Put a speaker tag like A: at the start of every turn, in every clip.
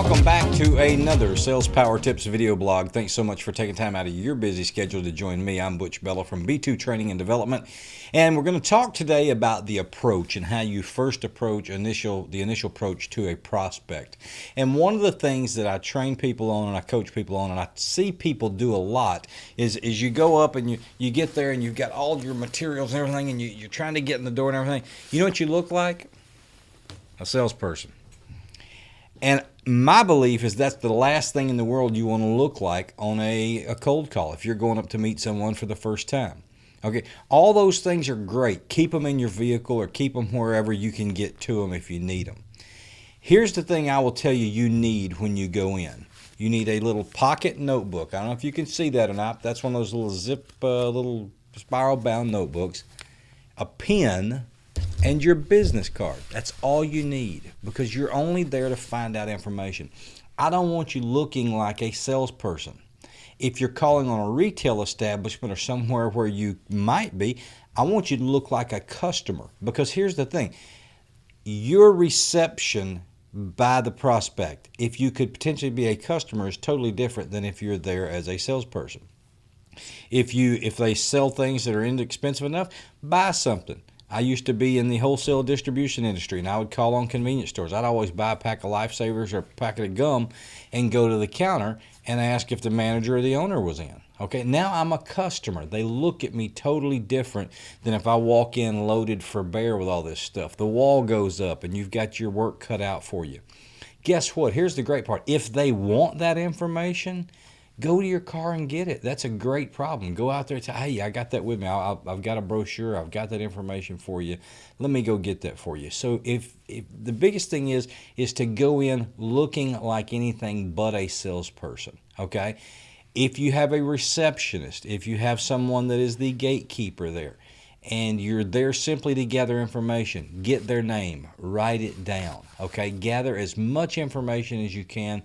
A: Welcome back to another Sales Power Tips video blog. Thanks so much for taking time out of your busy schedule to join me. I'm Butch Bellah from B2 Training and Development, and we're going to talk today about the approach and how you first approach the initial approach to a prospect. And one of the things that I train people on and I coach people on and I see people do a lot is you go up and you get there and you've got all your materials and everything and you're trying to get in the door and everything. You know what you look like? A salesperson. And my belief is that's the last thing in the world you want to look like on a cold call if you're going up to meet someone for the first time. Okay, all those things are great. Keep them in your vehicle or keep them wherever you can get to them if you need them. Here's the thing I will tell you need when you go in. You need a little pocket notebook. I don't know if you can see that or not. That's one of those little little spiral-bound notebooks. A pen and your business card. That's all you need because you're only there to find out information. I don't want you looking like a salesperson. If you're calling on a retail establishment or somewhere where you might be, I want you to look like a customer because here's the thing. Your reception by the prospect, if you could potentially be a customer, is totally different than if you're there as a salesperson. If they sell things that are inexpensive enough, buy something. I used to be in the wholesale distribution industry, and I would call on convenience stores. I'd always buy a pack of Lifesavers or a packet of gum and go to the counter and ask if the manager or the owner was in. Okay, now I'm a customer. They look at me totally different than if I walk in loaded for bear with all this stuff. The wall goes up, and you've got your work cut out for you. Guess what? Here's the great part. If they want that information, go to your car and get it. That's a great problem. Go out there and say, hey, I got that with me. I've got a brochure. I've got that information for you. Let me go get that for you. So if the biggest thing is to go in looking like anything but a salesperson, okay? If you have a receptionist, if you have someone that is the gatekeeper there, and you're there simply to gather information, get their name, write it down, okay? Gather as much information as you can,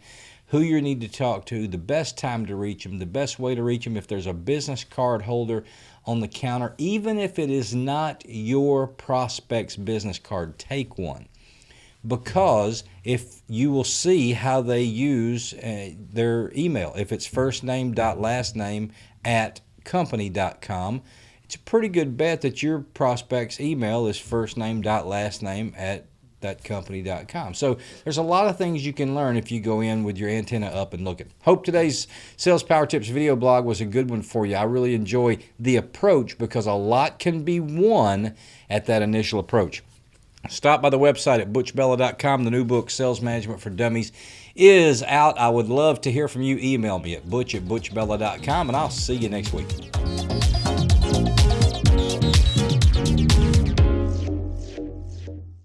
A: who you need to talk to, the best time to reach them, the best way to reach them. If there's a business card holder on the counter, even if it is not your prospect's business card, take one. Because if you will see how they use their email. If it's firstname.lastname@company.com, it's a pretty good bet that your prospect's email is firstname.lastname@thatcompany.com. So there's a lot of things you can learn if you go in with your antenna up and looking. Hope today's Sales Power Tips video blog was a good one for you. I really enjoy the approach because a lot can be won at that initial approach. Stop by the website at butchbellah.com. The new book, Sales Management for Dummies, is out. I would love to hear from you. Email me at butch@butchbellah.com, and I'll see you next week.